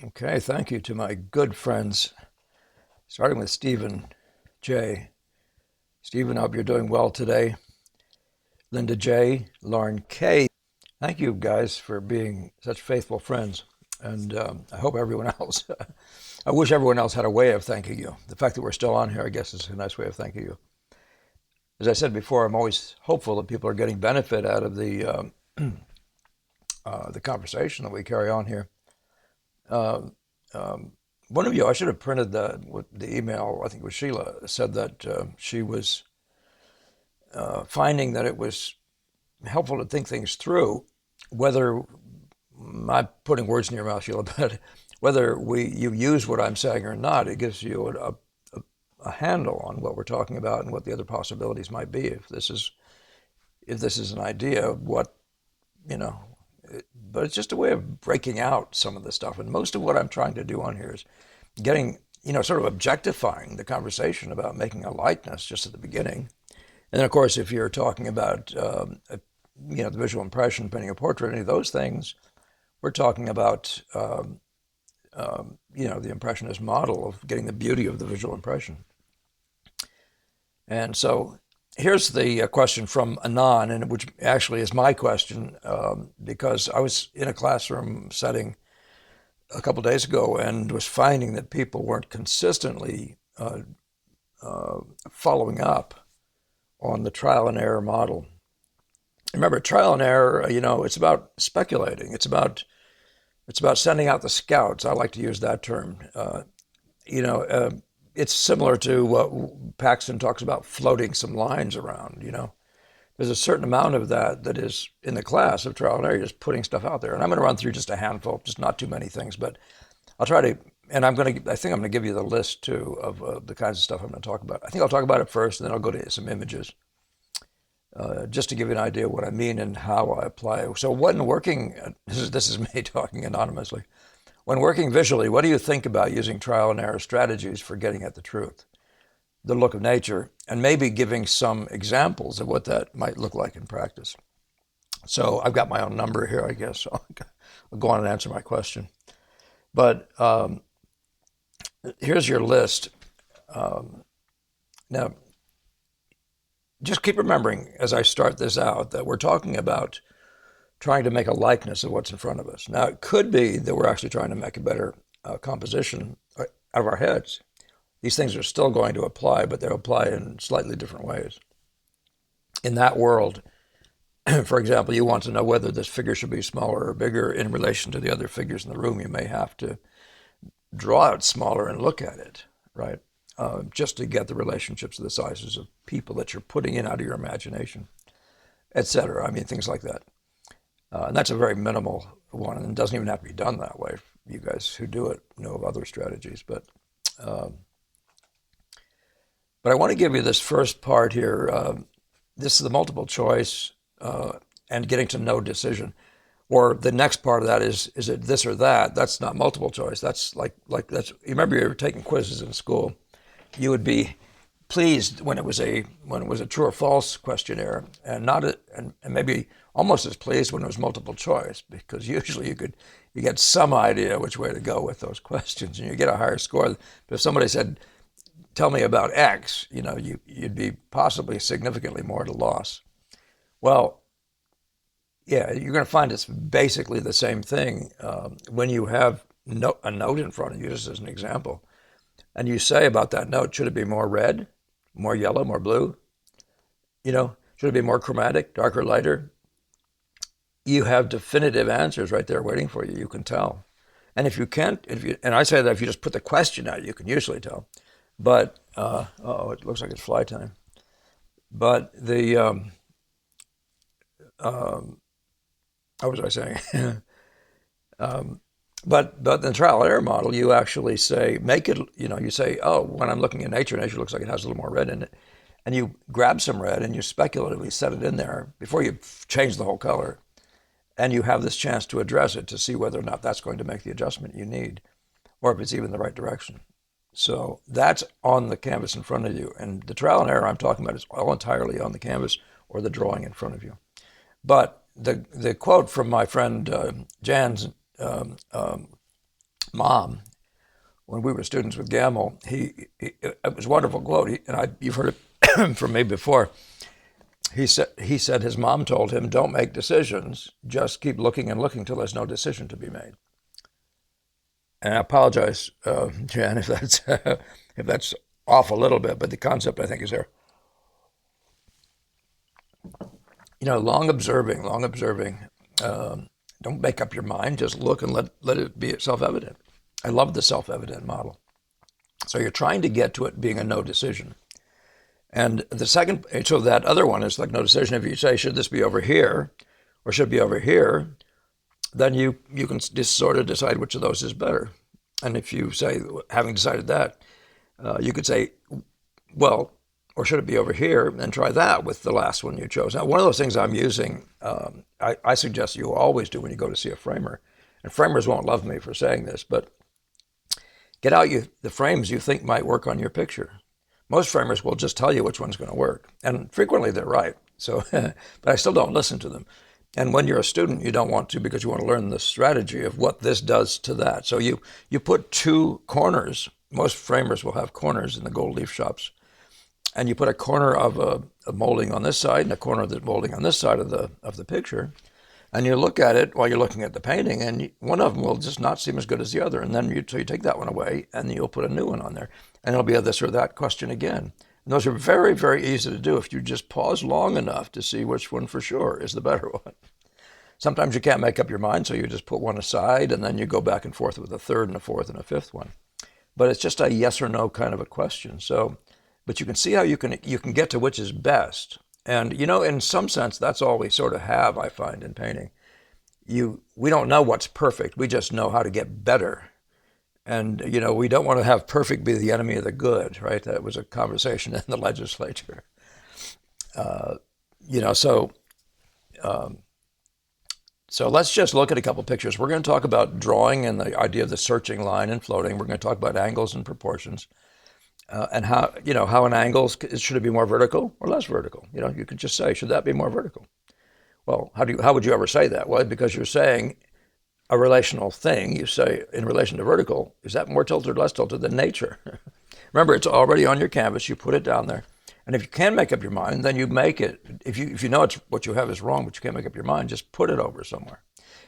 Okay, thank you to my good friends, starting with Stephen J. Stephen, I hope you're doing well today. Linda J., Lauren K. Thank you guys for being such faithful friends. And I hope everyone else, I wish everyone else had a way of thanking you. The fact that we're still on here, I guess, is a nice way of thanking you. As I said before, I'm always hopeful that people are getting benefit out of the conversation that we carry on here. Uh, One of you, I should have printed the email. I think it was Sheila said that she was finding that it was helpful to think things through, whether I'm not putting words in your mouth, Sheila, but whether you use what I'm saying or not, it gives you a handle on what we're talking about and what the other possibilities might be. If this is an idea, what you know, but it's just a way of breaking out some of the stuff. And most of what I'm trying to do on here is getting, sort of objectifying the conversation about making a likeness just at the beginning. And then, of course, if you're talking about, the visual impression, painting a portrait, any of those things, we're talking about, the impressionist model of getting the beauty of the visual impression. And so here's the question from Anon, and which actually is my question, because I was in a classroom setting a couple of days ago and was finding that people weren't consistently following up on the trial and error model. Remember, trial and error, it's about speculating. It's about sending out the scouts. I like to use that term. You know, uh, it's similar to what Paxton talks about, floating some lines around. There's a certain amount of that is in the class of trial and error, just putting stuff out there. And I'm going to run through just a handful, just not too many things, but I'll try to. And I think I'm going to give you the list too of the kinds of stuff I'm going to talk about. I think I'll talk about it first, and then I'll go to some images, just to give you an idea of what I mean and how I apply it. So, when working, this is me talking anonymously. When working visually, what do you think about using trial and error strategies for getting at the truth, the look of nature, and maybe giving some examples of what that might look like in practice? So, I've got my own number here, I guess. So I'll go on and answer my question. But here's your list. Now, just keep remembering as I start this out that we're talking about trying to make a likeness of what's in front of us. Now, it could be that we're actually trying to make a better composition out of our heads. These things are still going to apply, but they'll apply in slightly different ways. In that world, for example, you want to know whether this figure should be smaller or bigger in relation to the other figures in the room. You may have to draw it smaller and look at it, right? Just to get the relationships of the sizes of people that you're putting in out of your imagination, etc. I mean, things like that. And that's a very minimal one, and it doesn't even have to be done that way. You guys who do it know of other strategies, um, but I want to give you this first part here. This is the multiple choice and getting to know decision. Or the next part of that is it this or that? That's not multiple choice. That's like that's. You remember you were taking quizzes in school. You would be pleased when it was a true or false questionnaire, and not a, and maybe almost as pleased when it was multiple choice, because usually you get some idea which way to go with those questions, and you get a higher score. But if somebody said, "Tell me about X," you'd be possibly significantly more at a loss. Well, yeah, you're going to find it's basically the same thing when you have a note in front of you, just as an example, and you say about that note, should it be more red, more yellow, more blue? Should it be more chromatic, darker, lighter? You have definitive answers right there waiting for you. You can tell. And if you can't, and I say that if you just put the question out, you can usually tell. But oh, it looks like it's fly time. But um, what was I saying? um, but the trial and error model, you actually say, make it, you say, oh, when I'm looking at nature, nature looks like it has a little more red in it. And you grab some red and you speculatively set it in there before you change the whole color. And you have this chance to address it to see whether or not that's going to make the adjustment you need, or if it's even the right direction. So that's on the canvas in front of you. And the trial and error I'm talking about is all entirely on the canvas or the drawing in front of you. But the quote from my friend Jan's mom, when we were students with Gamble, it was a wonderful quote, you've heard it from me before. He said his mom told him, "Don't make decisions. Just keep looking and looking till there's no decision to be made." And I apologize, Jan, if that's off a little bit, but the concept I think is there. Long observing, long observing. Don't make up your mind. Just look and let it be self-evident. I love the self-evident model. So you're trying to get to it being a no decision. And so that other one is like no decision. If you say, should this be over here or should it be over here, then you can just sort of decide which of those is better. And if you say, having decided that, you could say, well, or should it be over here, and try that with the last one you chose. Now, one of those things I'm using, I suggest you always do when you go to see a framer. And framers won't love me for saying this, but get out the frames you think might work on your picture. Most framers will just tell you which one's going to work. And frequently they're right. So, but I still don't listen to them. And when you're a student, you don't want to, because you want to learn the strategy of what this does to that. So you put two corners. Most framers will have corners in the gold leaf shops. And you put a corner of a molding on this side and a corner of the molding on this side of the picture. And you look at it while you're looking at the painting, and one of them will just not seem as good as the other. And then so you take that one away, and you'll put a new one on there. And it'll be a this or that question again. And those are very, very easy to do if you just pause long enough to see which one for sure is the better one. Sometimes you can't make up your mind, so you just put one aside, and then you go back and forth with a third and a fourth and a fifth one. But it's just a yes or no kind of a question. But you can see how you can get to which is best. And in some sense, that's all we sort of have, I find, in painting. We don't know what's perfect. We just know how to get better. And we don't want to have perfect be the enemy of the good, right? That was a conversation in the legislature. Uh, you know, so so let's just look at a couple pictures. We're going to talk about drawing and the idea of the searching line and floating. We're going to talk about angles and proportions. And how an angle should it be more vertical or less vertical? You could just say, should that be more vertical? Well, how would you ever say that? Well, because you're saying a relational thing. You say in relation to vertical, is that more tilted or less tilted than nature? Remember, it's already on your canvas. You put it down there, and if you can make up your mind, then you make it. If you know what you have is wrong, but you can't make up your mind, just put it over somewhere.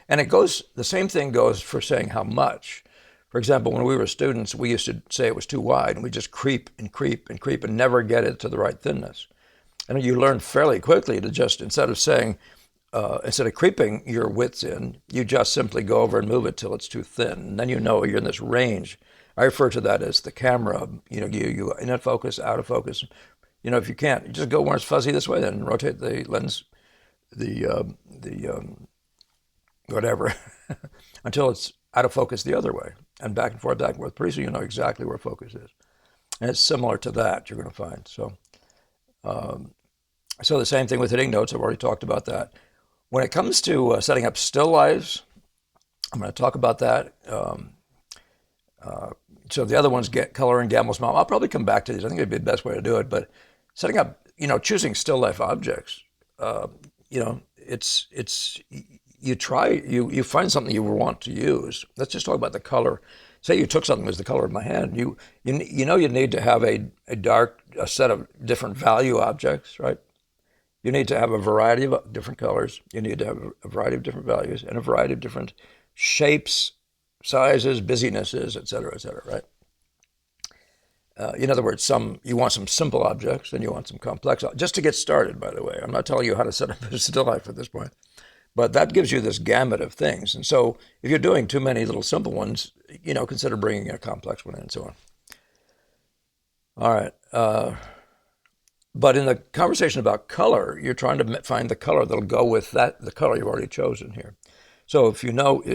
And the same thing goes for saying how much. For example, when we were students, we used to say it was too wide, and we just creep and creep and creep and never get it to the right thinness. And you learn fairly quickly to just, instead of creeping your widths in, you just simply go over and move it till it's too thin. And then you're in this range. I refer to that as the camera. You in focus, out of focus. If you can't, you just go where it's fuzzy this way, then rotate the lens, the whatever, until it's out of focus the other way, and back and forth, back and forth. Pretty soon you know exactly where focus is. And it's similar to that, you're going to find. So the same thing with hitting notes. I've already talked about that. When it comes to setting up still lifes, I'm going to talk about that. So the other one's get color and Gamble's mom. I'll probably come back to these. I think it'd be the best way to do it. But setting up, choosing still life objects. It's you find something you want to use. Let's just talk about the color. Say you took something as the color of my hand. You need to have a set of different value objects, right? You need to have a variety of different colors. You need to have a variety of different values and a variety of different shapes, sizes, busynesses, et cetera, right? In other words, you want some simple objects and you want some complex, just to get started, by the way. I'm not telling you how to set up a still life at this point, but that gives you this gamut of things. And so if you're doing too many little simple ones, consider bringing a complex one in and so on. All right. But in the conversation about color, you're trying to find the color that'll go with the color you've already chosen here. So if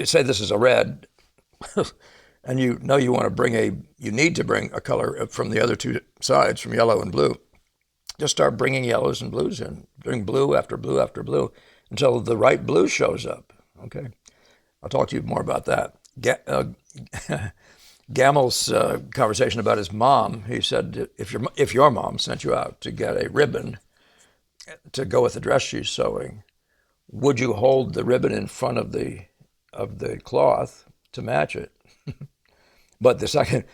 say this is a red, and you need to bring a color from the other two sides, from yellow and blue, just start bringing yellows and blues in. Bring blue after blue after blue until the right blue shows up. Okay, I'll talk to you more about that. Gamel's conversation about his mom. He said, if your mom sent you out to get a ribbon to go with the dress she's sewing, would you hold the ribbon in front of the cloth to match it? But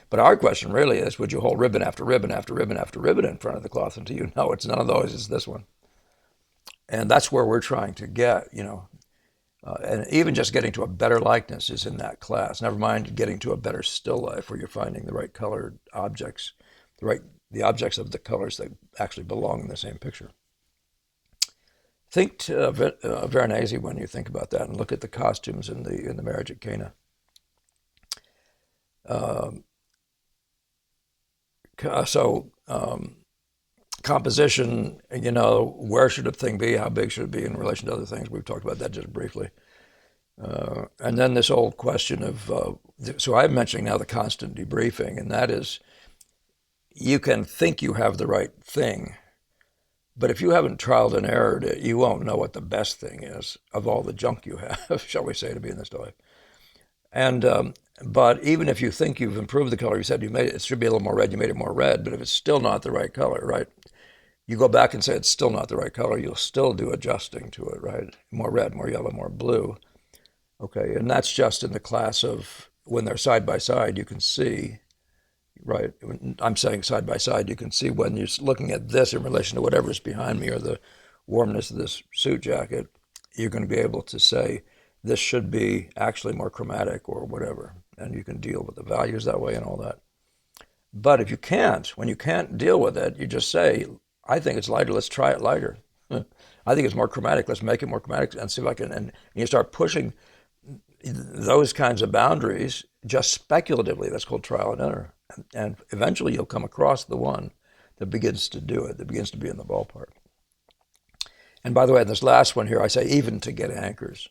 but our question really is, would you hold ribbon after ribbon after ribbon after ribbon in front of the cloth until you know it's none of those, it's this one? And that's where we're trying to get. And even just getting to a better likeness is in that class. Never mind getting to a better still life where you're finding the right colored objects, the objects of the colors that actually belong in the same picture. Think to Veronese when you think about that, and look at the costumes in the marriage at Cana. Um, so composition, where should a thing be? How big should it be in relation to other things? We've talked about that just briefly. And then this old question of, so I'm mentioning now the constant debriefing, and that is, you can think you have the right thing, but if you haven't trialed and errored it, you won't know what the best thing is of all the junk you have, shall we say, to be in this life. And but even if you think you've improved the color, you said it should be a little more red, you made it more red, but if it's still not the right color, right? You go back and say it's still not the right color, you'll still do adjusting to it, right? More red, more yellow, more blue. Okay, and that's just in the class of when they're side by side, you can see, right? I'm saying side by side, you can see when you're looking at this in relation to whatever's behind me or the warmness of this suit jacket, you're going to be able to say this should be actually more chromatic or whatever, and you can deal with the values that way and all that. But if you can't, when you can't deal with it, you just say, I think it's lighter, let's try it lighter. I think it's more chromatic, let's make it more chromatic and see if I can, and you start pushing those kinds of boundaries just speculatively. That's called trial and error. And eventually you'll come across the one that begins to do it, that begins to be in the ballpark. And by the way, this last one here, I say even to get anchors.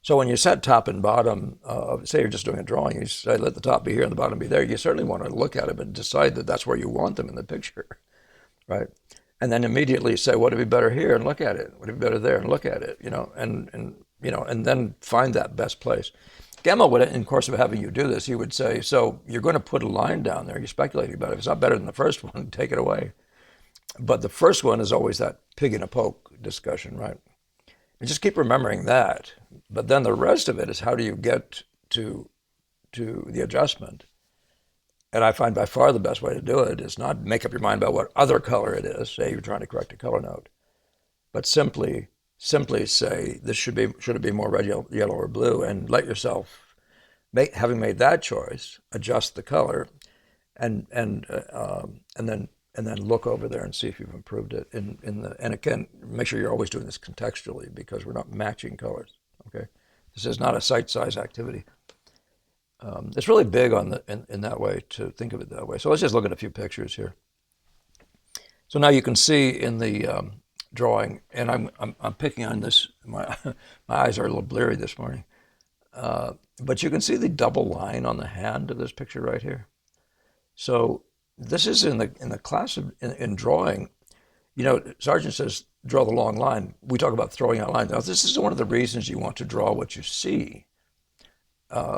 So when you set top and bottom, say you're just doing a drawing, you say let the top be here and the bottom be there, you certainly want to look at it and decide that that's where you want them in the picture, right? And then immediately say, what would be better here, and look at it. What would be better there, and look at it, and then find that best place. Gemma would, in course of having you do this, he would say, so you're going to put a line down there, you're speculating about it. If it's not better than the first one, take it away. But the first one is always that pig in a poke discussion, right? And just keep remembering that. But then the rest of it is how do you get to the adjustment? And I find by far the best way to do it is not make up your mind about what other color it is, say you're trying to correct a color note, but simply say this should it be more red, yellow, or blue, and let yourself, having made that choice, adjust the color, and then look over there and see if you've improved it. And again, make sure you're always doing this contextually because we're not matching colors. Okay, this is not a sight size activity. It's really big in that way to think of it that way. So let's just look at a few pictures here. So now you can see in the drawing, and I'm picking on this. My eyes are a little bleary this morning, but you can see the double line on the hand of this picture right here. So this is in the class in drawing. Sargent says draw the long line. We talk about throwing out lines. Now this is one of the reasons you want to draw what you see.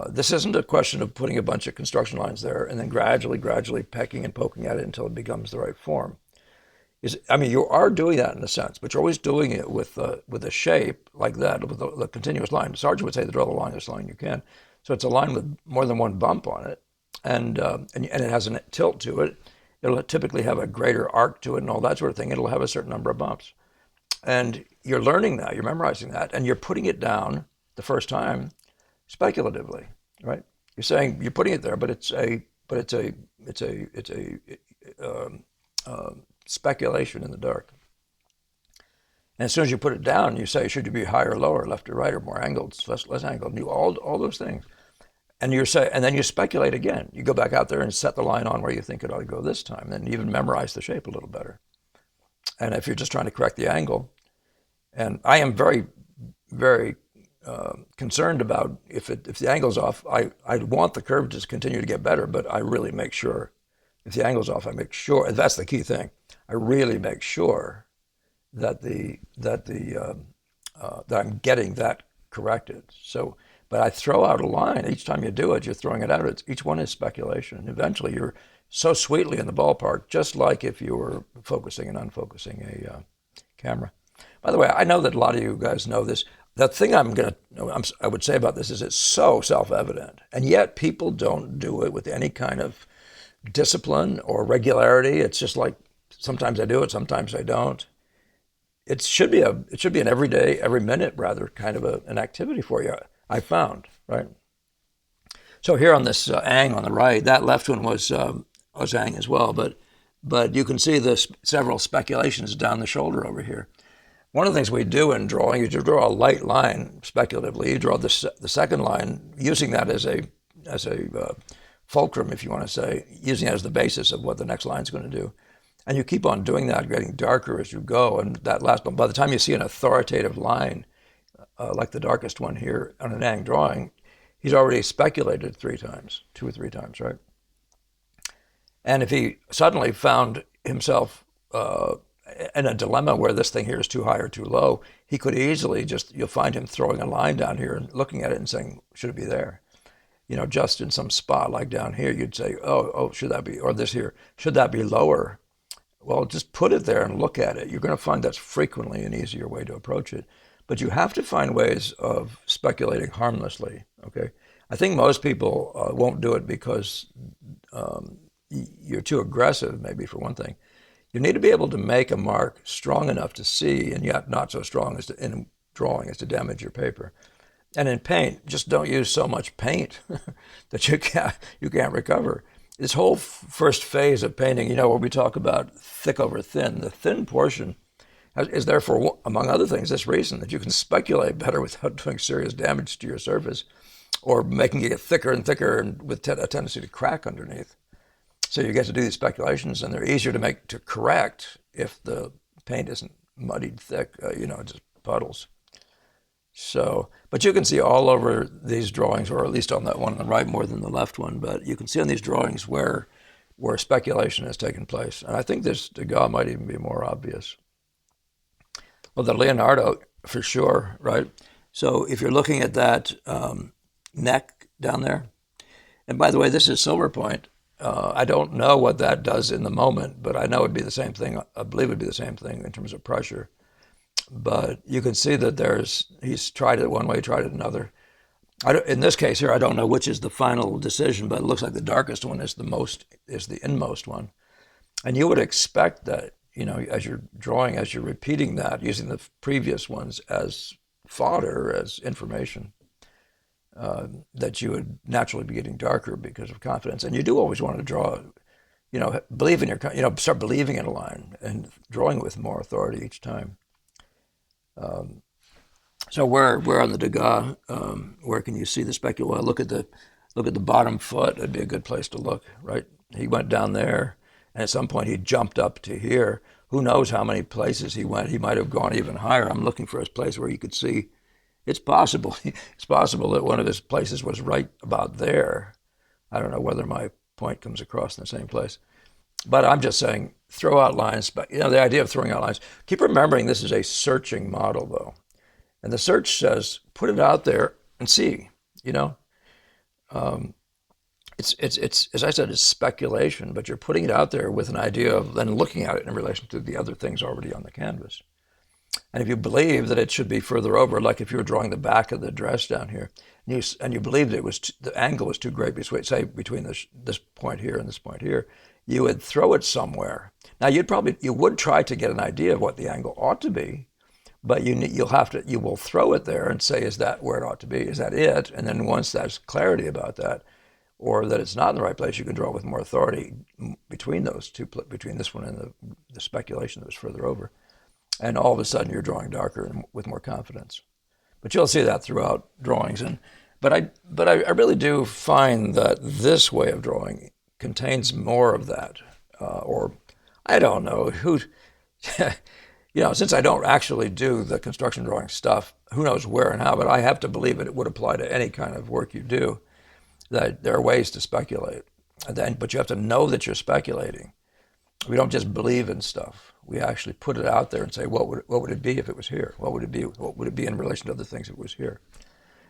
This isn't a question of putting a bunch of construction lines there and then gradually pecking and poking at it until it becomes the right form. You are doing that in a sense, but you're always doing it with a shape like that, with a continuous line. Sargent would say to draw the longest line you can. So it's a line with more than one bump on it, and it has a tilt to it. It'll typically have a greater arc to it and all that sort of thing. It'll have a certain number of bumps. And you're learning that, you're memorizing that, and you're putting it down the first time speculatively, right? You're saying you're putting it there, but it's a speculation in the dark. And as soon as you put it down, you say, should you be higher or lower, left or right, or more angled, less angled, all those things. And then you speculate again. You go back out there and set the line on where you think it ought to go this time, and even memorize the shape a little better. And if you're just trying to correct the angle, and I am very, very concerned about if the angle's off, I want the curve to continue to get better, but I really make sure if the angle's off, I make sure, and that's the key thing. I really make sure that I'm getting that corrected. So, but I throw out a line each time you do it. You're throwing it out. Each one is speculation. And eventually, you're so sweetly in the ballpark, just like if you were focusing and unfocusing a camera. By the way, I know that a lot of you guys know this. the thing I would say about this is it's so self-evident, and yet people don't do it with any kind of discipline or regularity. It's just like sometimes I do it, sometimes I don't. It should be an everyday, every minute rather kind of an activity for you. I found, right. So here on this ang on the right, that left one was ang as well, but you can see the several speculations down the shoulder over here. One of the things we do in drawing is you draw a light line speculatively. You draw the second line using that as a fulcrum, if you want to say, using it as the basis of what the next line is going to do. And you keep on doing that, getting darker as you go. And that last one, by the time you see an authoritative line, like the darkest one here on an ang drawing, he's already speculated 3 times, 2 or 3 times, right? And if he suddenly found himself in a dilemma where this thing here is too high or too low, he could easily you'll find him throwing a line down here and looking at it and saying, should it be there? Just in some spot like down here, you'd say, oh, should that be, or this here, should that be lower? Well, just put it there and look at it. You're going to find that's frequently an easier way to approach it. But you have to find ways of speculating harmlessly, okay? I think most people won't do it because you're too aggressive, maybe for one thing. You need to be able to make a mark strong enough to see and yet not so strong in drawing as to damage your paper. And in paint, just don't use so much paint that you can't recover. This whole first phase of painting, where we talk about thick over thin, the thin portion is there for, among other things, this reason that you can speculate better without doing serious damage to your surface or making it get thicker and thicker and with a tendency to crack underneath. So you get to do these speculations, and they're easier to correct if the paint isn't muddied thick, just puddles. So, but you can see all over these drawings, or at least on that one on the right more than the left one, but you can see on these drawings where speculation has taken place. And I think this Degas might even be more obvious. Well, the Leonardo, for sure, right? So if you're looking at that neck down there, and by the way, this is silver point. I don't know what that does in the moment, but I know it'd be the same thing. I believe it'd be the same thing in terms of pressure. But you can see that he's tried it one way, tried it another. In this case here, I don't know which is the final decision, but it looks like the darkest one is the inmost one. And you would expect that, as you're drawing, as you're repeating that, using the previous ones as fodder, as information, that you would naturally be getting darker because of confidence. And you do always want to draw, believe in start believing in a line and drawing with more authority each time. So where on the Degas, where can you see the speculation? Well, look at the bottom foot. That'd be a good place to look, right? He went down there, and at some point he jumped up to here. Who knows how many places he went? He might have gone even higher. I'm looking for his place where you could see. It's possible. It's possible that one of his places was right about there. I don't know whether my point comes across in the same place. But I'm just saying, throw out lines. But the idea of throwing out lines. Keep remembering this is a searching model, though, and the search says put it out there and see. It's as I said, it's speculation, but you're putting it out there with an idea of then looking at it in relation to the other things already on the canvas. And if you believe that it should be further over, like if you were drawing the back of the dress down here, and you believed the angle was too great, between this point here and this point here, you would throw it somewhere. Now you would try to get an idea of what the angle ought to be, but you will throw it there and say, is that where it ought to be? Is that it? And then once there's clarity about that, or that it's not in the right place, you can draw with more authority between those two, between this one and the speculation that was further over. And all of a sudden you're drawing darker and with more confidence. But you'll see that throughout drawings. But I really do find that this way of drawing contains more of that. Or I don't know who, since I don't actually do the construction drawing stuff, who knows where and how, but I have to believe it would apply to any kind of work you do, that there are ways to speculate. But you have to know that you're speculating. We don't just believe in stuff. We actually put it out there and say, what would it be if it was here? What would it be in relation to other things if it was here?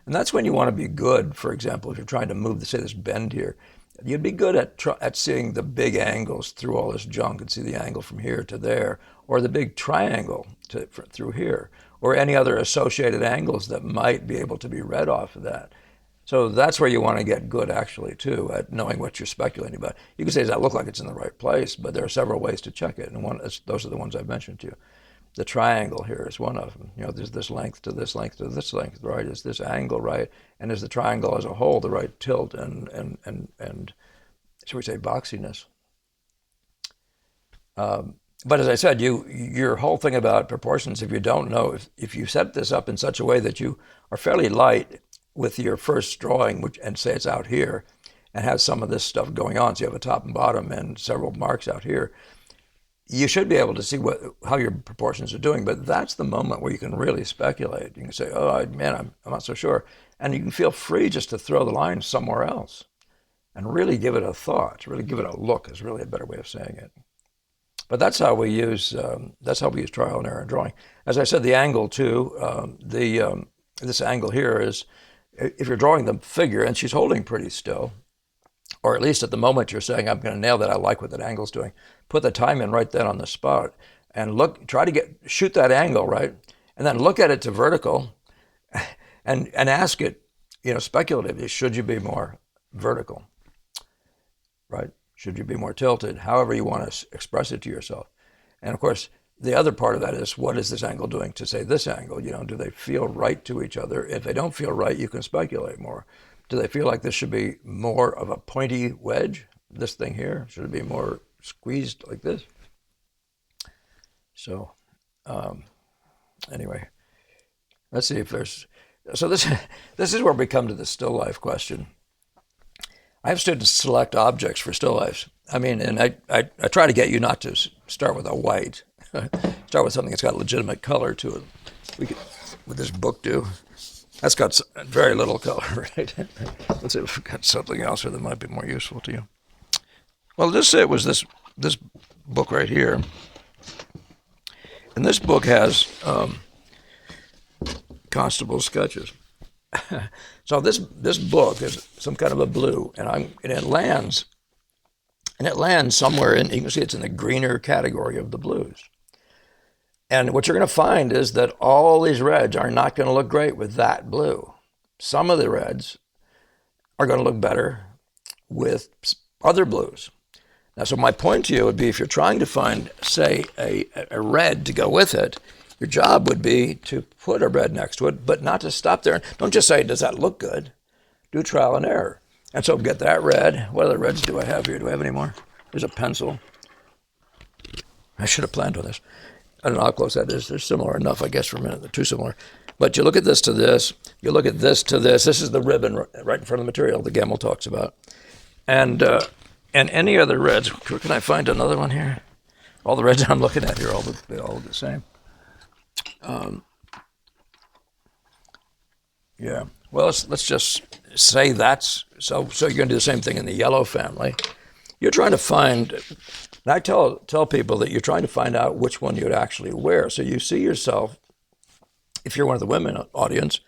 And that's when you want to be good. For example, if you're trying to move, say, this bend here, you'd be good at seeing the big angles through all this junk and see the angle from here to there, or the big triangle through here, or any other associated angles that might be able to be read off of that. So that's where you want to get good, actually, too, at knowing what you're speculating about. You can say, does that look like it's in the right place? But there are several ways to check it, and those are the ones I've mentioned to you. The triangle here is one of them. There's this length to this length to this length, right? Is this angle right? And is the triangle as a whole the right tilt and shall we say, boxiness? But as I said, your whole thing about proportions, if you don't know, if you set this up in such a way that you are fairly light with your first drawing, and say it's out here, and has some of this stuff going on, so you have a top and bottom and several marks out here, you should be able to see how your proportions are doing. But that's the moment where you can really speculate. You can say, oh, man, I'm not so sure. And you can feel free just to throw the line somewhere else and really give it a thought, really give it a look is really a better way of saying it. But that's how we use trial and error in drawing. As I said, the angle too. This angle here is, if you're drawing the figure and she's holding pretty still, or at least at the moment you're saying, I'm going to nail that, I like what that angle's doing, put the time in right then on the spot and try to shoot that angle, right? And then look at it to vertical and ask it, speculatively, should you be more vertical, right? Should you be more tilted? However you want to express it to yourself. And of course, the other part of that is, what is this angle doing to, say, this angle? Do they feel right to each other? If they don't feel right, you can speculate more. Do they feel like this should be more of a pointy wedge, this thing here? Should it be more squeezed like this? So anyway, let's see if there's, so this is where we come to the still life question. I have students select objects for still lifes. And I try to get you not to start with a white. Start with something that's got legitimate color to it. Would this book do? That's got very little color, right? Let's see if we've got something else here that might be more useful to you. Well, just say it was this book right here. And this book has Constable's sketches. So this book is some kind of a blue, and it lands somewhere in, you can see it's in the greener category of the blues. And what you're going to find is that all these reds are not going to look great with that blue. Some of the reds are going to look better with other blues. Now, so my point to you would be, if you're trying to find, say, a red to go with it, your job would be to put a red next to it, but not to stop there. Don't just say, does that look good? Do trial and error. And so get that red. What other reds do I have here? Do I have any more? There's a pencil. I should have planned on this. I don't know how close that is. They're similar enough, I guess, for a minute. They're too similar. But you look at this to this. You look at this to this. This is the ribbon right in front of the material the Gemmell talks about. And any other reds. Can I find another one here? All the reds I'm looking at here, all the same. Yeah. Well, let's just say that's so. So you're going to do the same thing in the yellow family. You're trying to find. And I tell people that you're trying to find out which one you'd actually wear. So you see yourself, if you're one of the women audience,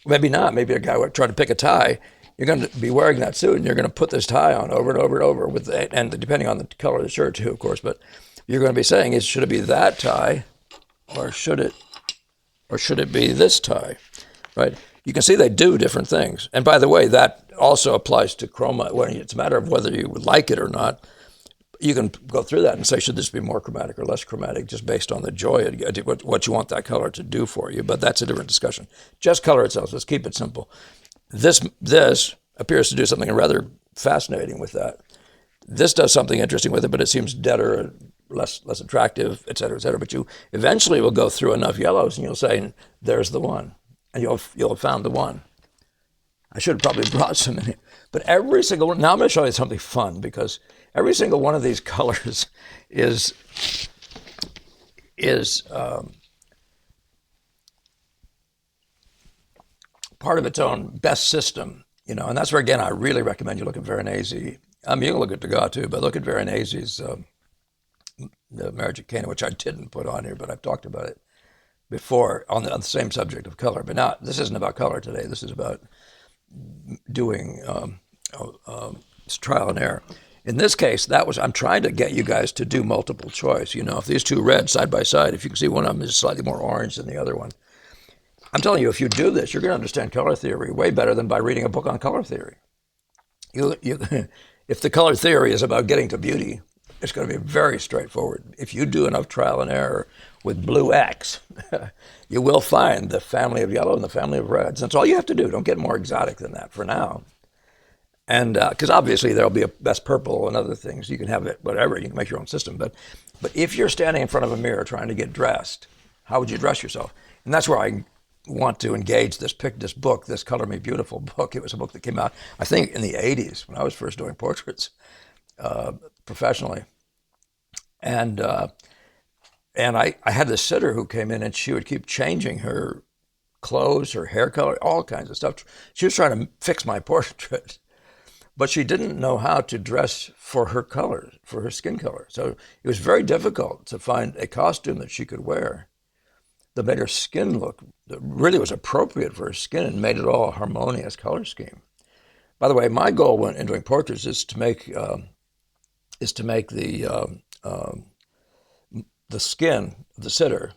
maybe not. Maybe a guy trying to pick a tie. You're going to be wearing that suit, and you're going to put this tie on over and over and over and depending on the color of the shirt too, of course. But you're going to be saying, should it be that tie, or should it be this tie, right? You can see they do different things. And by the way, that also applies to chroma. When it's a matter of whether you would like it or not. You can go through that and say, should this be more chromatic or less chromatic, just based on the joy, what you want that color to do for you. But that's a different discussion. Just color itself, let's keep it simple. This appears to do something rather fascinating with that. This does something interesting with it, but it seems deader, less attractive, et cetera, et cetera. But you eventually will go through enough yellows and you'll say, there's the one. And you'll have found the one. I should have probably brought some in here. But every single one, now I'm going to show you something fun, because every single one of these colors is part of its own best system, and that's where, again, I really recommend you look at Veronese. You can look at Degas too, but look at Veronese's the Marriage of Cana, which I didn't put on here, but I've talked about it before on the same subject of color. But now, this isn't about color today. This is about doing trial and error. In this case, I'm trying to get you guys to do multiple choice. If these two reds side by side, if you can see one of them is slightly more orange than the other one, I'm telling you, if you do this, you're going to understand color theory way better than by reading a book on color theory. You, if the color theory is about getting to beauty, it's going to be very straightforward. If you do enough trial and error with blue X, you will find the family of yellow and the family of reds. That's all you have to do. Don't get more exotic than that for now. And because obviously there'll be a best purple and other things. You can have it, whatever. You can make your own system. But if you're standing in front of a mirror trying to get dressed, how would you dress yourself? And that's where I want to engage pick this book, this Color Me Beautiful book. It was a book that came out, I think, in the 80s when I was first doing portraits professionally. And I had this sitter who came in and she would keep changing her clothes, her hair color, all kinds of stuff. She was trying to fix my portrait, but she didn't know how to dress for her color, for her skin color. So it was very difficult to find a costume that she could wear that made her skin look, that really was appropriate for her skin and made it all a harmonious color scheme. By the way, my goal when in doing portraits is to make the skin of the sitter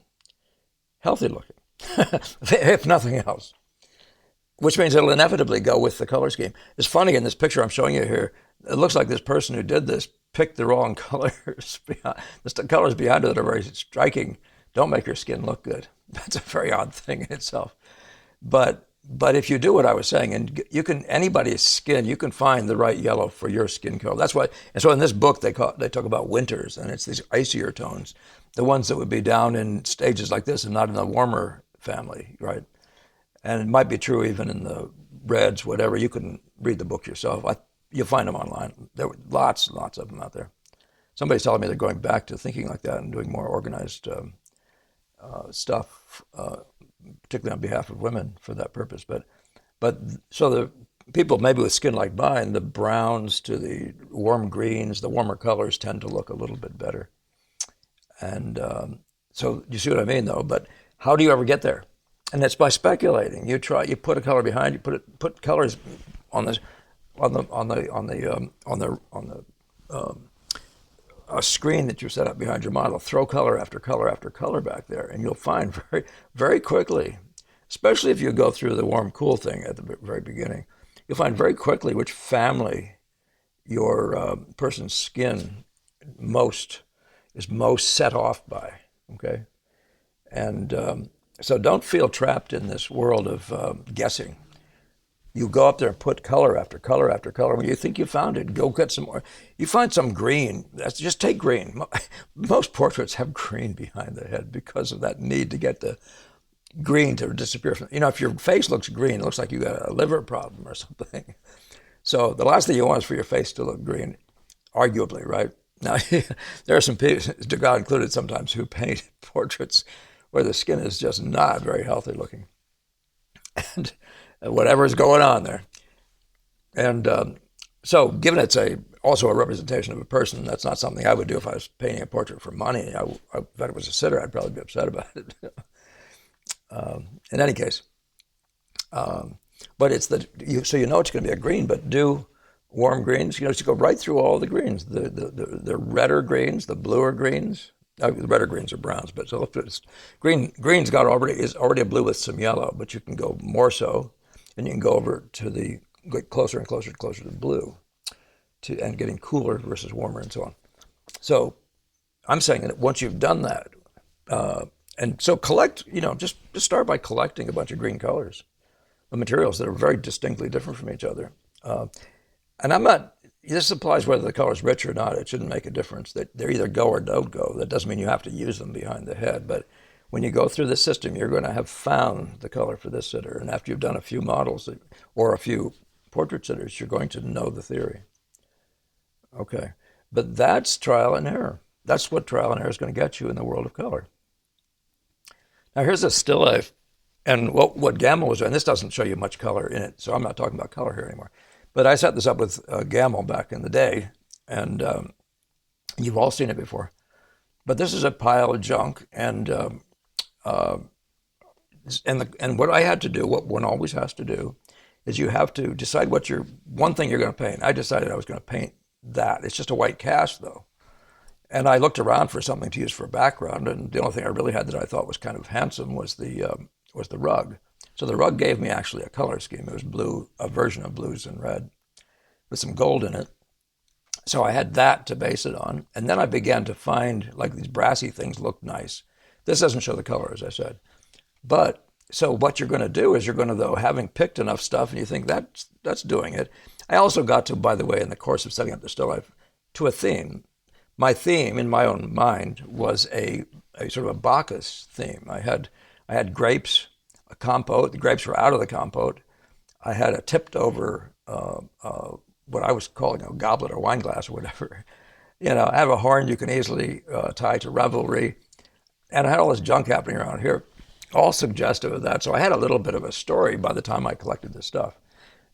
healthy looking, if nothing else, which means it'll inevitably go with the color scheme. It's funny, in this picture I'm showing you here, it looks like this person who did this picked the wrong colors. The colors behind it that are very striking don't make your skin look good. That's a very odd thing in itself. But if you do what I was saying, and you can, anybody's skin, you can find the right yellow for your skin color. That's why. And so in this book they talk about winters, and it's these icier tones, the ones that would be down in stages like this and not in the warmer family, right? And it might be true even in the reds, whatever. You can read the book yourself. You'll find them online. There were lots and lots of them out there. Somebody's telling me they're going back to thinking like that and doing more organized stuff, particularly on behalf of women for that purpose. But so the people maybe with skin like mine, the browns to the warm greens, the warmer colors tend to look a little bit better. And so you see what I mean, though. But how do you ever get there? And it's by speculating. You put a color behind, you put colors on the a screen that you set up behind your model. Throw color after color after color back there, and you'll find very, very quickly, especially if you go through the warm cool thing at the very beginning, you'll find very quickly which family your person's skin is most set off by. Okay, and so don't feel trapped in this world of guessing. You go up there and put color after color after color. When you think you found it, go get some more. You find some green. Just take green. Most portraits have green behind the head because of that need to get the green to disappear. If your face looks green, it looks like you got a liver problem or something. So the last thing you want is for your face to look green, arguably, right? Now, there are some people, Degas included sometimes, who paint portraits where the skin is just not very healthy looking. And whatever's going on there. And so given it's also a representation of a person, that's not something I would do if I was painting a portrait for money. If it was a sitter, I'd probably be upset about it. In any case. But it's so you know it's going to be a green, but do warm greens. Just go right through all the greens, the redder greens, the bluer greens. The redder greens are browns, but so green's is already a blue with some yellow, but you can go more so, and you can go over to get closer and closer and closer to blue, and getting cooler versus warmer and so on. So I'm saying that once you've done that, and so collect, just start by collecting a bunch of green colors, the materials that are very distinctly different from each other. And this applies whether the color is rich or not. It shouldn't make a difference. They're either go or don't go. That doesn't mean you have to use them behind the head. But when you go through the system, you're going to have found the color for this sitter. And after you've done a few models or a few portrait sitters, you're going to know the theory. Okay. But that's trial and error. That's what trial and error is going to get you in the world of color. Now, here's a still life. And what Gamble was doing, this doesn't show you much color in it, so I'm not talking about color here anymore. But I set this up with Gamble back in the day, and you've all seen it before. But this is a pile of junk, and what I had to do, what one always has to do, is you have to decide one thing you're going to paint. I decided I was going to paint that. It's just a white cast, though. And I looked around for something to use for a background, and the only thing I really had that I thought was kind of handsome was the was the rug. So the rug gave me actually a color scheme. It was blue, a version of blues and red with some gold in it. So I had that to base it on. And then I began to find like these brassy things looked nice. This doesn't show the color, as I said. But so what you're going to do is you're going to, though, having picked enough stuff and you think that's doing it. I also got to, by the way, in the course of setting up the still life, to a theme. My theme in my own mind was a sort of a Bacchus theme. I had grapes, a compote. The grapes were out of the compote. I had a tipped over what I was calling a goblet or wine glass or whatever. I have a horn you can easily tie to revelry. And I had all this junk happening around here, all suggestive of that. So I had a little bit of a story by the time I collected this stuff.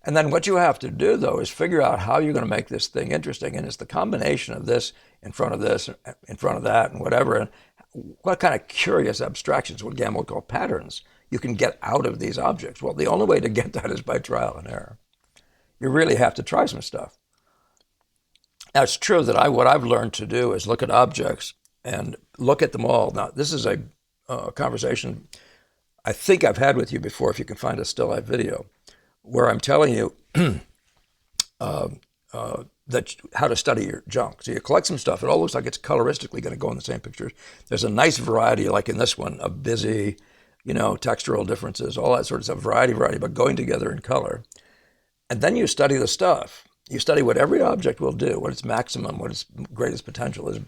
And then what you have to do, though, is figure out how you're going to make this thing interesting. And it's the combination of this, in front of that, and whatever. And what kind of curious abstractions, what Gamble would call patterns, you can get out of these objects. Well, the only way to get that is by trial and error. You really have to try some stuff. Now, it's true that what I've learned to do is look at objects and look at them all. Now, this is a conversation I think I've had with you before, if you can find a still life video, where I'm telling you that how to study your junk. So you collect some stuff. It all looks like it's coloristically going to go in the same pictures. There's a nice variety, like in this one, of busy, textural differences, all that sort of stuff, variety, but going together in color. And then you study the stuff. You study what every object will do, what its maximum, what its greatest potential is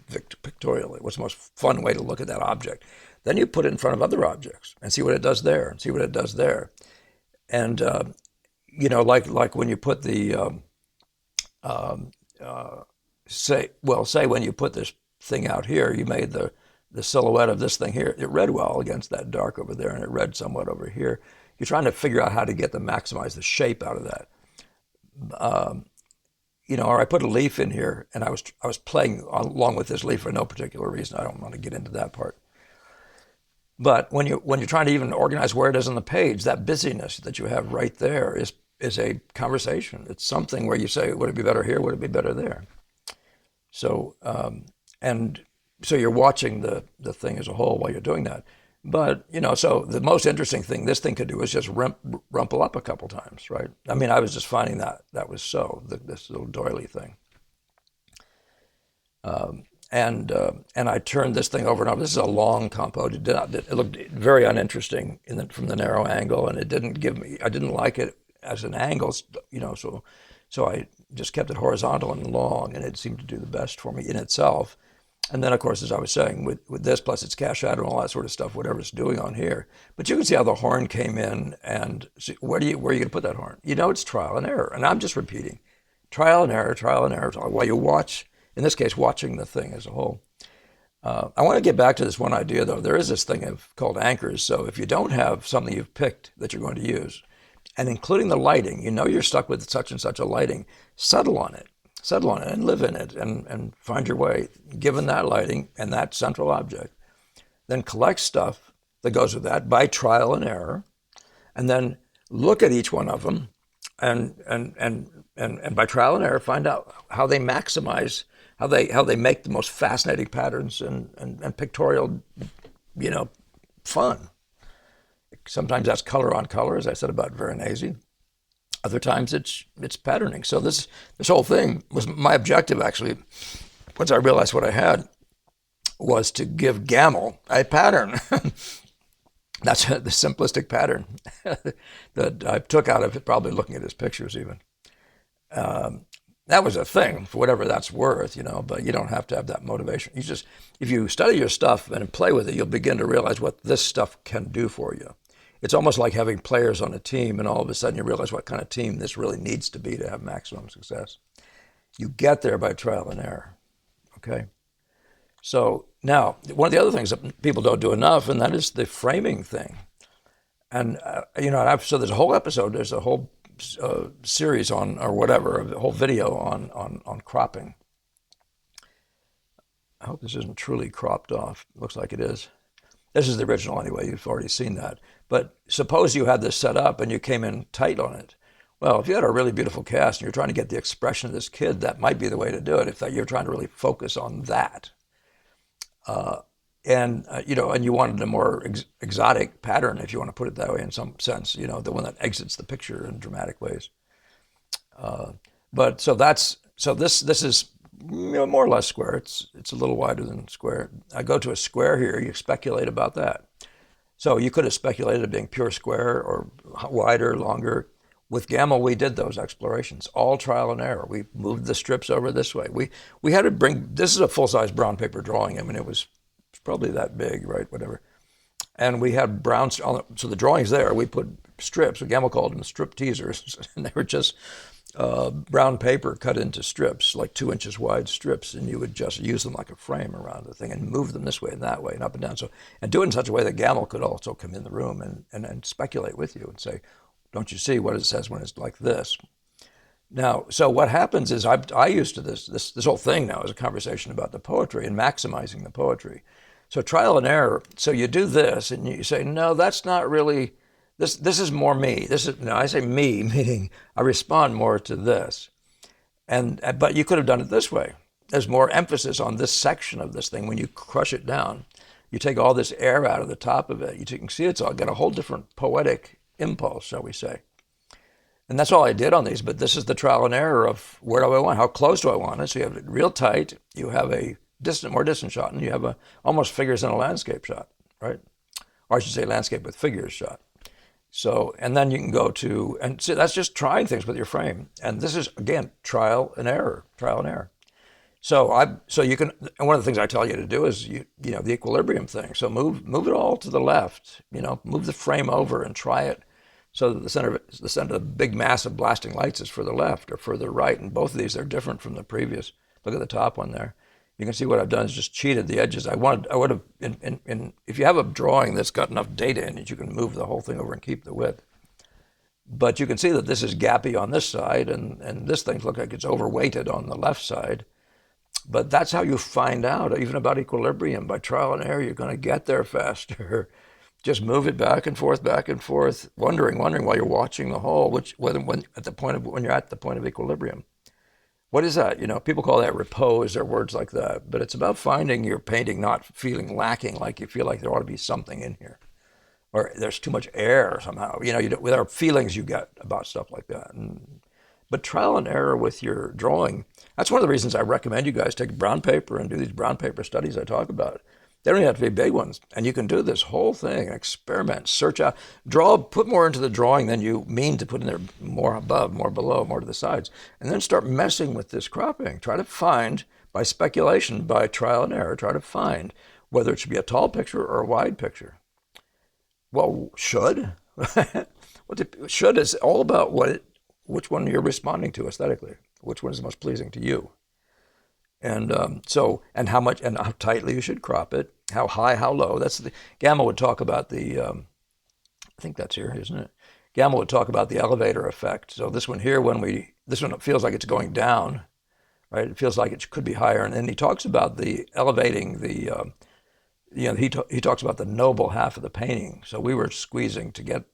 pictorially, what's the most fun way to look at that object. Then you put it in front of other objects and see what it does there, and see what it does there. And, like when you put say when you put this thing out here, you made the silhouette of this thing here. It read well against that dark over there, and it read somewhat over here. You're trying to figure out how to maximize the shape out of that. Or I put a leaf in here, and I was playing along with this leaf for no particular reason. I don't want to get into that part. But when you're trying to even organize where it is on the page, that busyness that you have right there is a conversation. It's something where you say, would it be better here? Would it be better there? So so you're watching the thing as a whole while you're doing that. But, so the most interesting thing this thing could do is just rumple up a couple times, right? I mean, I was just finding that was this little doily thing. And I turned this thing over and over. This is a long compote. It looked very uninteresting from the narrow angle, and I didn't like it as an angle, so I just kept it horizontal and long, and it seemed to do the best for me in itself. And then, of course, as I was saying, with this, plus its cast shadow and all that sort of stuff, whatever it's doing on here. But you can see how the horn came in, and see, where are you going to put that horn? It's trial and error. And I'm just repeating, trial and error, while you watch, in this case, watching the thing as a whole. I want to get back to this one idea, though. There is this thing called anchors. So if you don't have something you've picked that you're going to use, and including the lighting, you're stuck with such and such a lighting, settle on it and live in it and find your way, given that lighting and that central object. Then collect stuff that goes with that by trial and error, and then look at each one of them and by trial and error find out how they maximize, how they make the most fascinating patterns and pictorial, fun. Sometimes that's color on color, as I said about Veronese. Other times it's patterning. So this whole thing was my objective, actually. Once I realized what I had, was to give Gamble a pattern. That's the simplistic pattern that I took out of it, probably looking at his pictures even. That was a thing, for whatever that's worth, but you don't have to have that motivation. If you study your stuff and play with it, you'll begin to realize what this stuff can do for you. It's almost like having players on a team, and all of a sudden you realize what kind of team this really needs to be to have maximum success. You get there by trial and error, okay? So now, one of the other things that people don't do enough, and that is the framing thing. And, so there's a whole episode, there's a whole series on, or whatever, a whole video on cropping. I hope this isn't truly cropped off. It looks like it is. This is the original anyway, you've already seen that. But suppose you had this set up and you came in tight on it. Well, if you had a really beautiful cast and you're trying to get the expression of this kid, that might be the way to do it, if you're trying to really focus on that. And and you wanted a more exotic pattern, if you want to put it that way, in some sense. The one that exits the picture in dramatic ways. But this is more or less square. It's a little wider than square. I go to a square here. You speculate about that. So you could have speculated it being pure square or wider, longer. With Gamma, we did those explorations, all trial and error. We moved the strips over this way. We had to bring. This is a full-size brown paper drawing. I mean, it was probably that big, right? Whatever. And we had brown. So the drawings there, we put strips. Gamma called them strip teasers, and they were just brown paper cut into strips, like 2 inches wide strips, and you would just use them like a frame around the thing and move them this way and that way and up and down. So, and do it in such a way that Gamel could also come in the room and speculate with you and say, don't you see what it says when it's like this? Now, so what happens is I used to this whole thing now is a conversation about the poetry and maximizing the poetry. So trial and error. So you do this and you say, no, that's not really, this is more me. This is, no, I say me, meaning I respond more to this. But you could have done it this way. There's more emphasis on this section of this thing when you crush it down. You take all this air out of the top of it. You can see it's all got a whole different poetic impulse, shall we say. And that's all I did on these, but this is the trial and error of where do I want, how close do I want it? So you have it real tight, you have a more distant shot, and you have a almost figures in a landscape shot, right? Or I should say landscape with figures shot. So, and then you can go to, and see, that's just trying things with your frame. And this is, again, trial and error. So you can, and one of the things I tell you to do is, the equilibrium thing. So move it all to the left, move the frame over and try it. So that the center of the big mass of blasting lights is further left or further right. And both of these are different from the previous. Look at the top one there. You can see what I've done is just cheated the edges. I would have, if you have a drawing that's got enough data in it, you can move the whole thing over and keep the width. But you can see that this is gappy on this side, and this thing looks like it's overweighted on the left side. But that's how you find out, even about equilibrium. By trial and error, you're going to get there faster. Just move it back and forth, wondering while you're watching the whole, when you're at the point of equilibrium. What is that? People call that repose or words like that. But it's about finding your painting not feeling lacking, like you feel like there ought to be something in here, or there's too much air somehow. With our feelings you get about stuff like that. But trial and error with your drawing. That's one of the reasons I recommend you guys take brown paper and do these brown paper studies I talk about. They don't even have to be big ones. And you can do this whole thing, experiment, search out, put more into the drawing than you mean to put in there, more above, more below, more to the sides. And then start messing with this cropping. Try to find, by speculation, by trial and error, try to find whether it should be a tall picture or a wide picture. Well, should? Should is all about which one you're responding to aesthetically, which one is most pleasing to you. And and how much and how tightly you should crop it, how high, how low. Gamma would talk about I think that's here, isn't it? Gamma would talk about the elevator effect. So this one here, this one feels like it's going down, right? It feels like it could be higher. And then he talks about the elevating he talks about the noble half of the painting. So we were squeezing to get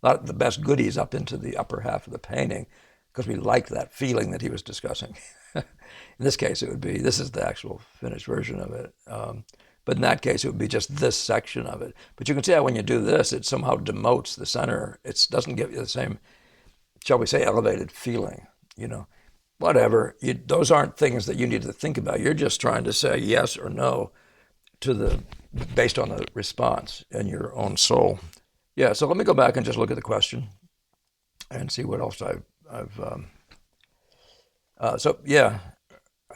not the best goodies up into the upper half of the painting because we liked that feeling that he was discussing. In this case, this is the actual finished version of it. But in that case, it would be just this section of it. But you can see how when you do this, it somehow demotes the center. It doesn't give you the same, shall we say, elevated feeling, Whatever. Those aren't things that you need to think about. You're just trying to say yes or no based on the response in your own soul. Yeah, so let me go back and just look at the question and see what else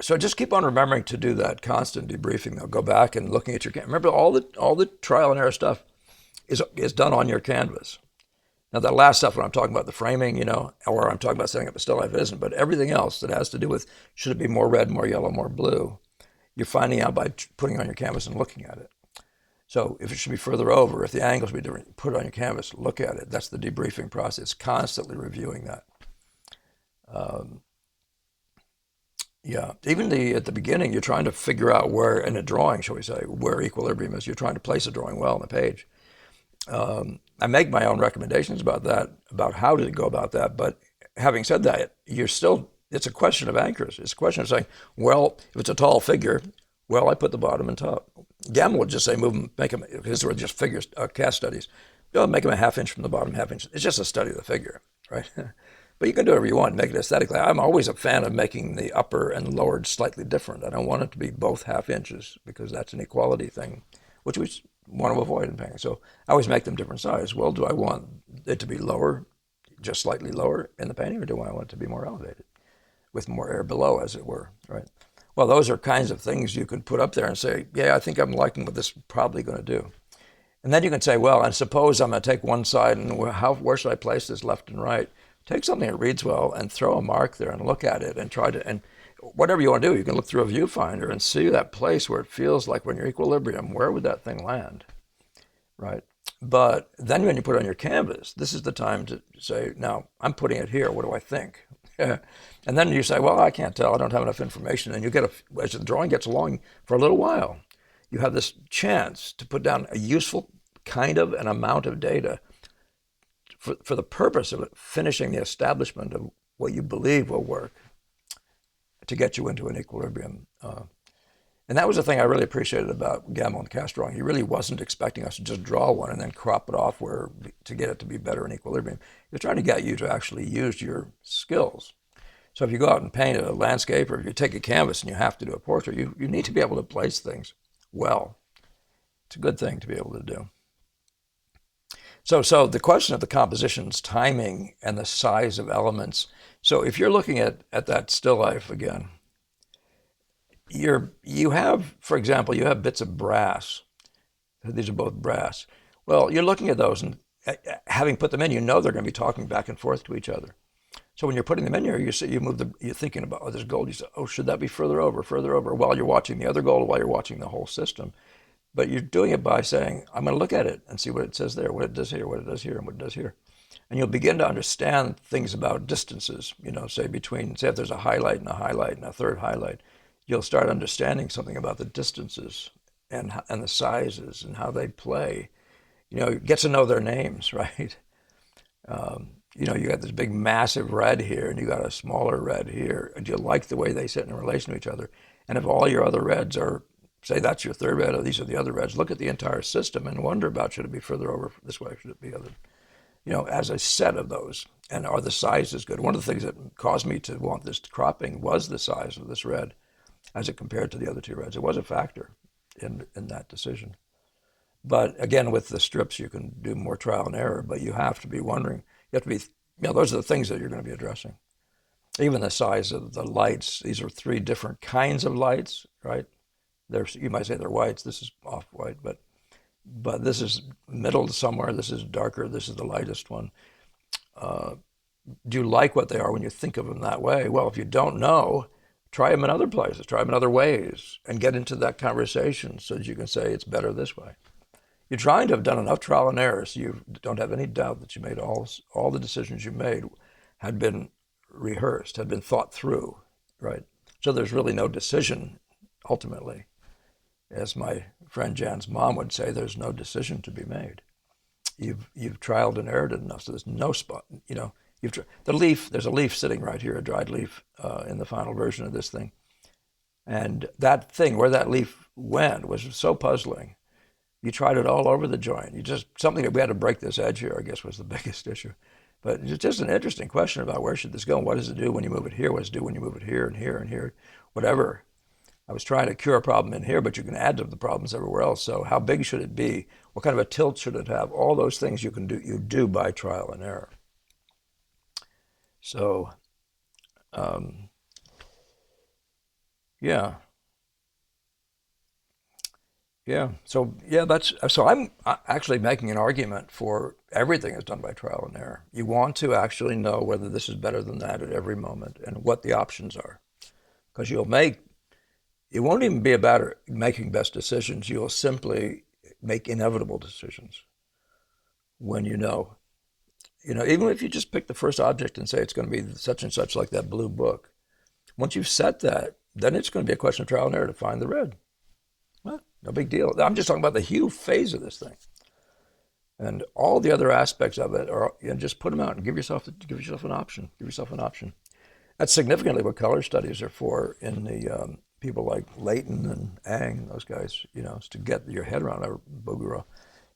So just keep on remembering to do that constant debriefing. Though, go back and looking at your canvas. Remember, all the trial and error stuff is done on your canvas. Now, that last stuff when I'm talking about the framing, or I'm talking about setting up a still life, it isn't. But everything else that has to do with should it be more red, more yellow, more blue, you're finding out by putting it on your canvas and looking at it. So if it should be further over, if the angle should be different, put it on your canvas, look at it. That's the debriefing process, constantly reviewing that. Even at the beginning, you're trying to figure out where, in a drawing, shall we say, where equilibrium is. You're trying to place a drawing well on the page. I make my own recommendations about that, about how to go about that. But having said that, it's a question of anchors. It's a question of saying, well, if it's a tall figure, well, I put the bottom and top. Gamma would just say move them, make them, because they were just figures, cast studies. Make them a half inch from the bottom, half inch. It's just a study of the figure, right? But you can do whatever you want, make it aesthetically. I'm always a fan of making the upper and lower slightly different. I don't want it to be both half inches because that's an equality thing, which we want to avoid in painting. So I always make them different size. Well, do I want it to be lower, just slightly lower in the painting, or do I want it to be more elevated with more air below, as it were, right? Well, those are kinds of things you can put up there and say, yeah, I think I'm liking what this is probably going to do. And then you can say, well, and suppose I'm going to take one side and where should I place this left and right? Take something that reads well and throw a mark there and look at it and try to, and whatever you want to do, you can look through a viewfinder and see that place where it feels like when you're equilibrium, where would that thing land, right? But then when you put it on your canvas, this is the time to say, now I'm putting it here, what do I think? And then you say, well, I can't tell, I don't have enough information. And you get, as the drawing gets along for a little while, you have this chance to put down a useful kind of an amount of data for the purpose of finishing the establishment of what you believe will work to get you into an equilibrium. And that was the thing I really appreciated about Gamelin cast drawing. He really wasn't expecting us to just draw one and then crop it off to get it to be better in equilibrium. He was trying to get you to actually use your skills. So if you go out and paint a landscape, or if you take a canvas and you have to do a portrait, you need to be able to place things well. It's a good thing to be able to do. So the question of the composition's timing and the size of elements. So if you're looking at that still life again, you have, for example, you have bits of brass. These are both brass. Well, you're looking at those and having put them in, you know they're going to be talking back and forth to each other. So when you're putting them in here, you're thinking about, oh, there's gold. You say, oh, should that be further over, while you're watching the other gold, while you're watching the whole system. But you're doing it by saying, I'm going to look at it and see what it says there, what it does here, what it does here, and what it does here. And you'll begin to understand things about distances, say if there's a highlight and a third highlight, you'll start understanding something about the distances and the sizes and how they play. You get to know their names, right? You got this big massive red here and you got a smaller red here, and you like the way they sit in relation to each other. And if all your other reds are, say that's your third red, or these are the other reds, look at the entire system and wonder about, should it be further over this way, should it be other, as a set of those, and are the sizes good? One of the things that caused me to want this cropping was the size of this red as it compared to the other two reds. It was a factor in that decision. But again, with the strips, you can do more trial and error, but you have to be wondering, those are the things that you're going to be addressing. Even the size of the lights, these are three different kinds of lights, right? You might say they're whites, this is off-white, but this is middle somewhere, this is darker, this is the lightest one. Do you like what they are when you think of them that way? Well, if you don't know, try them in other places, try them in other ways, and get into that conversation so that you can say it's better this way. You're trying to have done enough trial and error so you don't have any doubt that you made all the decisions you made had been rehearsed, had been thought through, right? So there's really no decision ultimately. As my friend Jan's mom would say, there's no decision to be made. You've trialed and erred enough, so there's no spot. There's a leaf sitting right here, a dried leaf in the final version of this thing. And that thing, where that leaf went, was so puzzling. You tried it all over the joint. Something that we had to break this edge here, I guess, was the biggest issue. But it's just an interesting question about where should this go and what does it do when you move it here? What does it do when you move it here and here and here? Whatever. I was trying to cure a problem in here, but you can add to the problems everywhere else. So how big should it be? What kind of a tilt should it have? All those things you do by trial and error. So, yeah. Yeah. So I'm actually making an argument for everything is done by trial and error. You want to actually know whether this is better than that at every moment and what the options are. Because it won't even be about making best decisions. You'll simply make inevitable decisions when even if you just pick the first object and say it's going to be such and such, like that blue book. Once you've set that, then it's going to be a question of trial and error to find the red. Well, no big deal. I'm just talking about the hue phase of this thing. And all the other aspects of it are, just put them out and give yourself an option. Give yourself an option. That's significantly what color studies are for in the people like Leighton and Ang, those guys, to get your head around, or Bogura,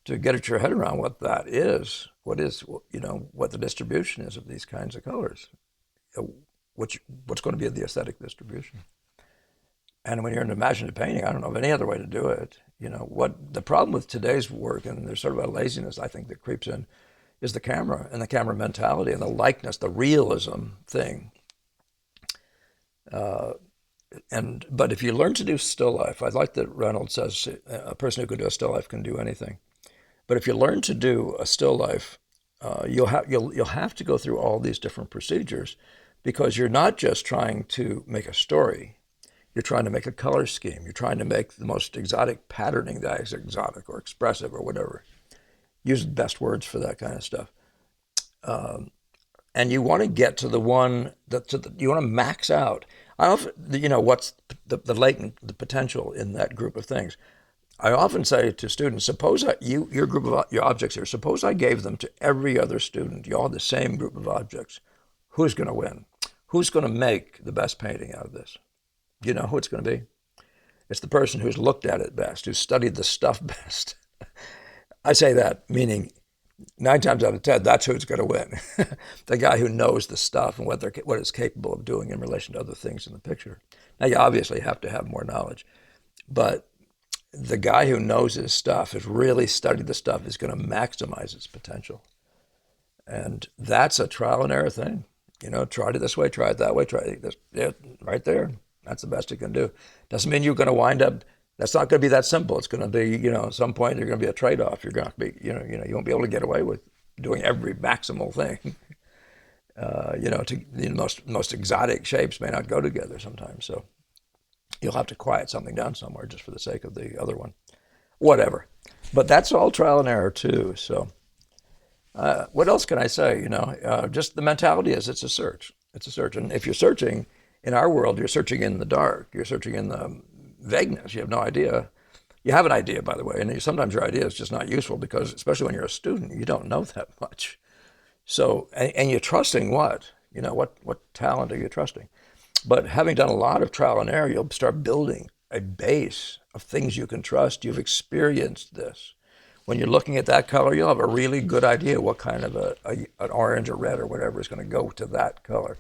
to get your head around what that is, what the distribution is of these kinds of colors, which what's going to be the aesthetic distribution. And when you're in imaginative painting, I don't know of any other way to do it. What the problem with today's work, and there's sort of a laziness I think that creeps in, is the camera and the camera mentality and the likeness, the realism thing. But if you learn to do still life, I like that Reynolds says a person who can do a still life can do anything. But if you learn to do a still life, you'll have to go through all these different procedures, because you're not just trying to make a story. You're trying to make a color scheme. You're trying to make the most exotic patterning that is exotic or expressive or whatever. Use the best words for that kind of stuff. And you want to get to the one you want to max out. I often, what's the latent, the potential in that group of things. I often say to students, suppose your group of your objects here, suppose I gave them to every other student, you all have the same group of objects. Who's going to win? Who's going to make the best painting out of this? Do you know who it's going to be? It's the person who's looked at it best, who's studied the stuff best. I say that meaning 9 times out of 10, that's who's going to win. The guy who knows the stuff and what it's capable of doing in relation to other things in the picture. Now, you obviously have to have more knowledge, but the guy who knows his stuff, has really studied the stuff, is going to maximize its potential. And that's a trial and error thing. Try it this way, try it that way, try it this, yeah, right there. That's the best it can do. Doesn't mean you're going to wind up. That's not going to be that simple. It's going to be, at some point, there's going to be a trade-off. You're going to be, you won't be able to get away with doing every maximal thing. To the most exotic shapes may not go together sometimes. So you'll have to quiet something down somewhere just for the sake of the other one. Whatever. But that's all trial and error too. So what else can I say? Just the mentality is it's a search. It's a search. And if you're searching in our world, you're searching in the dark. You're searching in the vagueness. You have no idea. You have an idea, by the way, and sometimes your idea is just not useful because, especially when you're a student, you don't know that much. So, and you're trusting what? What talent are you trusting? But having done a lot of trial and error, you'll start building a base of things you can trust. You've experienced this. When you're looking at that color, you'll have a really good idea what kind of an orange or red or whatever is going to go to that color.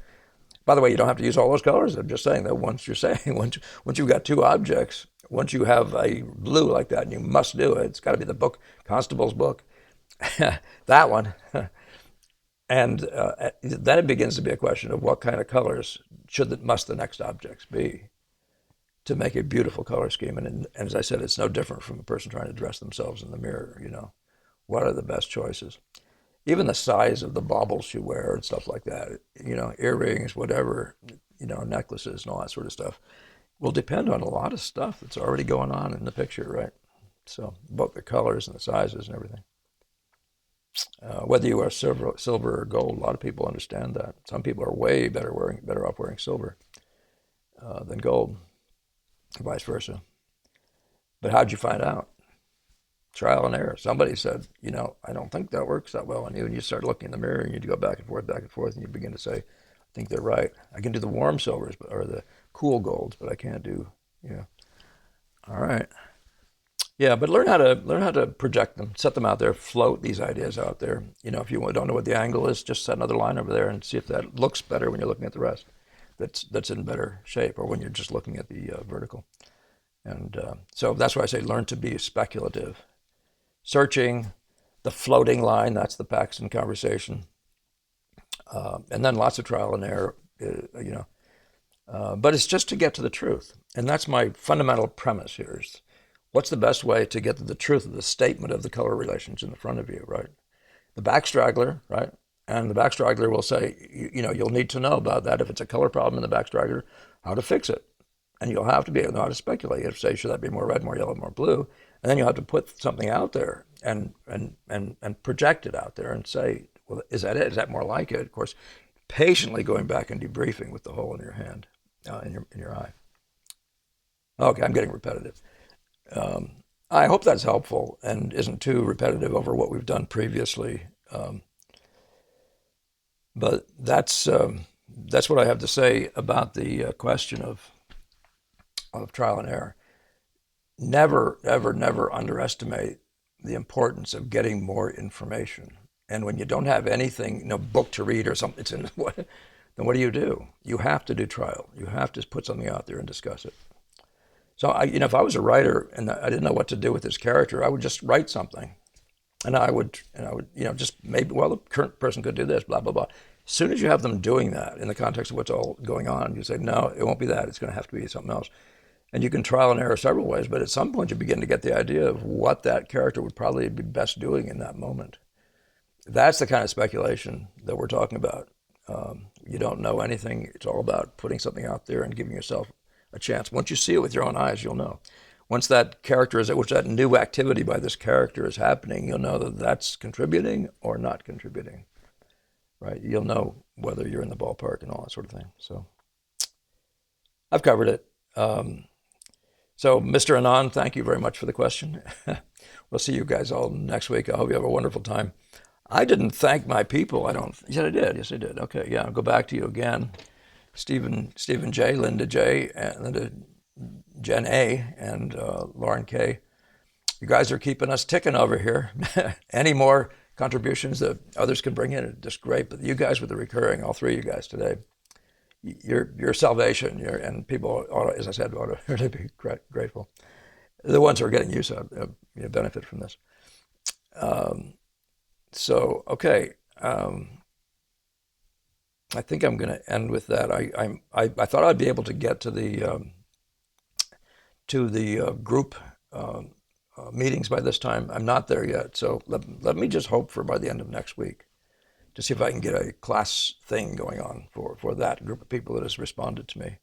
By the way, you don't have to use all those colors. I'm just saying that once you've got two objects, once you have a blue like that, and you must do it, it's got to be the book, Constable's book, that one. And then it begins to be a question of what kind of colors must the next objects be to make a beautiful color scheme. And as I said, it's no different from a person trying to dress themselves in the mirror. What are the best choices? Even the size of the baubles you wear and stuff like that, earrings, whatever, necklaces and all that sort of stuff, will depend on a lot of stuff that's already going on in the picture, right? So both the colors and the sizes and everything. Whether you wear silver or gold, a lot of people understand that. Some people are way better off wearing silver than gold, and vice versa. But how'd you find out? Trial and error. Somebody said, I don't think that works that well on you. And you start looking in the mirror and you go back and forth, and you begin to say, I think they're right. I can do the warm silvers or the cool golds, but I can't do, all right. Yeah, but learn how to project them, set them out there, float these ideas out there. If you don't know what the angle is, just set another line over there and see if that looks better when you're looking at the rest. That's in better shape, or when you're just looking at the vertical. And so that's why I say learn to be speculative, searching, the floating line. That's the Paxton conversation, and then lots of trial and error. But it's just to get to the truth, and that's my fundamental premise here. Is what's the best way to get to the truth of the statement of the color relations in the front of you, right? The back straggler, right? And the back straggler will say, you'll need to know about that. If it's a color problem in the back straggler, how to fix it. And you'll have to be able to know how to speculate. You have to say, should that be more red, more yellow, more blue? And then you'll have to put something out there and project it out there and say, well, is that it? Is that more like it? Of course, patiently going back and debriefing with the hole in your hand, in your eye. Okay, I'm getting repetitive. I hope that's helpful and isn't too repetitive over what we've done previously. But that's what I have to say about the question of of trial and error. Never, ever, never underestimate the importance of getting more information. And when you don't have anything, book to read or something, then what do? You have to do trial. You have to put something out there and discuss it. So if I was a writer and I didn't know what to do with this character, I would just write something, and I would, just maybe, well, the current person could do this, blah blah blah. As soon as you have them doing that in the context of what's all going on, you say, no, it won't be that. It's going to have to be something else. And you can trial and error several ways, but at some point you begin to get the idea of what that character would probably be best doing in that moment. That's the kind of speculation that we're talking about. You don't know anything. It's all about putting something out there and giving yourself a chance. Once you see it with your own eyes, you'll know. Once that character is, which that new activity by this character is happening, you'll know that that's contributing or not contributing, right? You'll know whether you're in the ballpark and all that sort of thing. So I've covered it. So, Mr. Anand, thank you very much for the question. We'll see you guys all next week. I hope you have a wonderful time. I didn't thank my people. I don't. Yes, I did. Yes, I did. Okay, yeah. I'll go back to you again. Stephen J, Linda J, and Linda Jen A, and Lauren K. You guys are keeping us ticking over here. Any more contributions that others can bring in are just great. But you guys with the recurring, all three of you guys today, your salvation, and people, as I said, ought to be grateful. The ones who are getting use of, benefit from this. So, okay, I think I'm going to end with that. I thought I'd be able to get to the group meetings by this time. I'm not there yet. So let me just hope for by the end of next week to see if I can get a class thing going on for that group of people that has responded to me.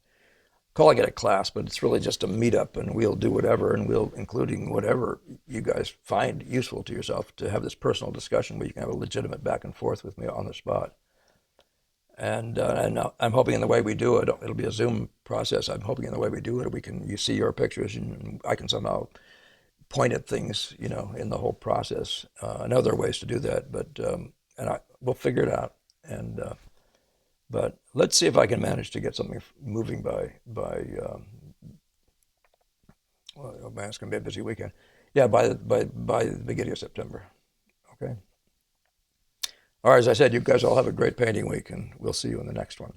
Calling it a class, but it's really just a meetup, and we'll do whatever, and including whatever you guys find useful to yourself, to have this personal discussion where you can have a legitimate back and forth with me on the spot. And I'm hoping in the way we do it, it'll be a Zoom process. I'm hoping in the way we do it, you see your pictures, and I can somehow point at things, in the whole process. I know there are ways to do that, but we'll figure it out. But let's see if I can manage to get something moving oh man, it's gonna be a busy weekend. Yeah, by the beginning of September. Okay. All right, as I said, you guys all have a great painting week, and we'll see you in the next one.